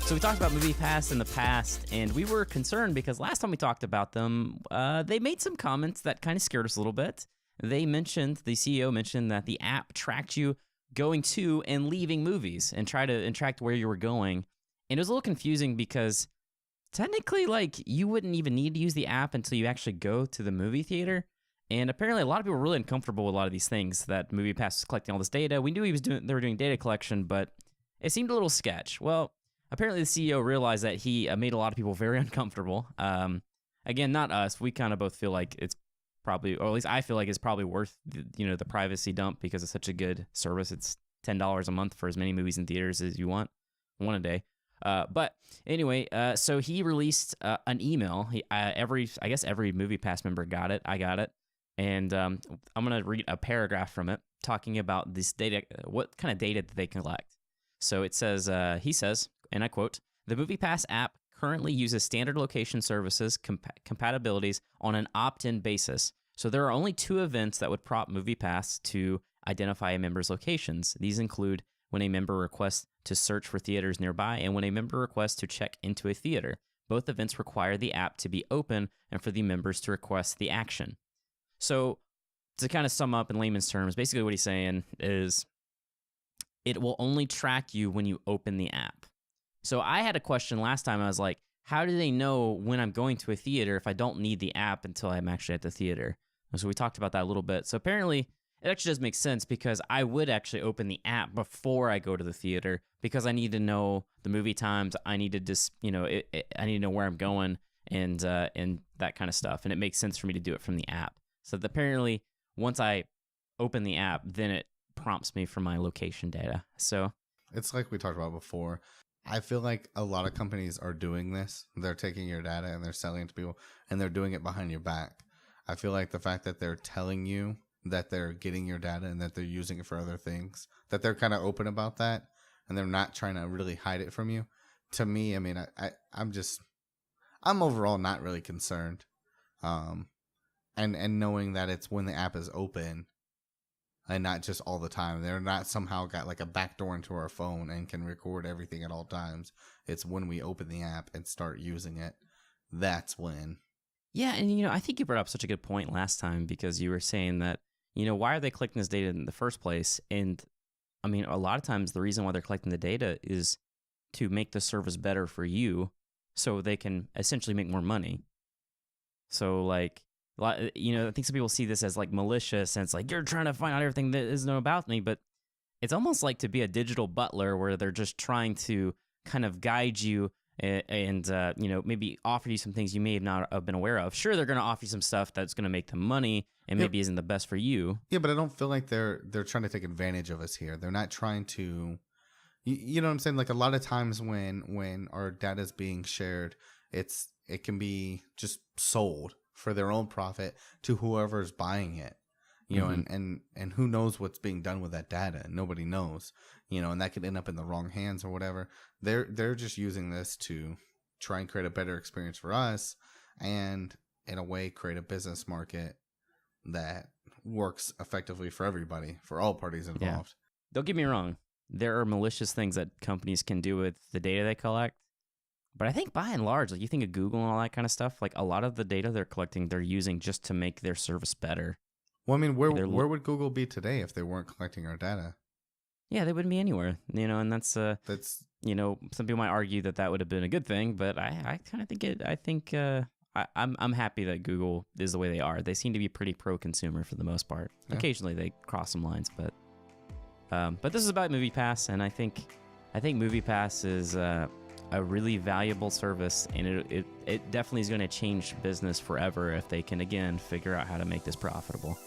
So we talked about MoviePass in the past, and we were concerned because last time we talked about them, they made some comments that kind of scared us a little bit. The CEO mentioned that the app tracked you going to and leaving movies and tracked where you were going. And it was a little confusing because technically, like, you wouldn't even need to use the app until you actually go to the movie theater. And apparently a lot of people were really uncomfortable with a lot of these things, that MoviePass was collecting all this data. We knew they were doing data collection, but it seemed a little sketch. Well, apparently the CEO realized that he made a lot of people very uncomfortable. Again, not us. We kind of both feel like it's probably, or at least I feel like it's probably worth the privacy dump because it's such a good service. It's $10 a month for as many movies in theaters as you want, one a day. But anyway, so he released an email. I guess every MoviePass member got it. I got it. And I'm going to read a paragraph from it talking about this data, what kind of data that they collect. So it says, he says, and I quote, "The MoviePass app currently uses standard location services compatibilities on an opt-in basis. So there are only 2 events that would prompt MoviePass to identify a member's locations. These include when a member requests to search for theaters nearby and when a member requests to check into a theater. Both events require the app to be open and for the members to request the action." So to kind of sum up in layman's terms, basically what he's saying is it will only track you when you open the app. So I had a question last time. I was like, how do they know when I'm going to a theater if I don't need the app until I'm actually at the theater? And so we talked about that a little bit. So apparently it actually does make sense because I would actually open the app before I go to the theater because I need to know the movie times. I need to just, I need to know where I'm going and that kind of stuff. And it makes sense for me to do it from the app. So apparently, once I open the app, then it prompts me for my location data. So it's like we talked about before. I feel like a lot of companies are doing this. They're taking your data and they're selling it to people, and they're doing it behind your back. I feel like the fact that they're telling you that they're getting your data and that they're using it for other things, that they're kind of open about that, and they're not trying to really hide it from you. To me, I mean, I'm overall not really concerned. And knowing that it's when the app is open and not just all the time. They're not somehow got like a backdoor into our phone and can record everything at all times. It's when we open the app and start using it. That's when. Yeah, and I think you brought up such a good point last time because you were saying that, why are they collecting this data in the first place? And I mean, a lot of times the reason why they're collecting the data is to make the service better for you so they can essentially make more money. So like, I think some people see this as like malicious, and it's like you're trying to find out everything that is known about me, but it's almost like to be a digital butler where they're just trying to kind of guide you and maybe offer you some things you may have not have been aware of. Sure, they're going to offer you some stuff that's going to make them money and maybe isn't the best for you. Yeah, but I don't feel like they're trying to take advantage of us here. They're not trying to, you know what I'm saying? Like a lot of times when our data is being shared, it can be just sold for their own profit to whoever's buying it, and who knows what's being done with that data? Nobody knows, and that could end up in the wrong hands or whatever. They're just using this to try and create a better experience for us, and in a way create a business market that works effectively for everybody, for all parties involved. Yeah. Don't get me wrong. There are malicious things that companies can do with the data they collect. But I think by and large, like you think of Google and all that kind of stuff, like a lot of the data they're collecting, they're using just to make their service better. Well, I mean, where would Google be today if they weren't collecting our data? Yeah, they wouldn't be anywhere, and that's some people might argue that would have been a good thing, but I kind of think I'm happy that Google is the way they are. They seem to be pretty pro-consumer for the most part. Yeah. Occasionally they cross some lines, but this is about MoviePass, and I think MoviePass is a really valuable service, and it definitely is going to change business forever if they can, again, figure out how to make this profitable.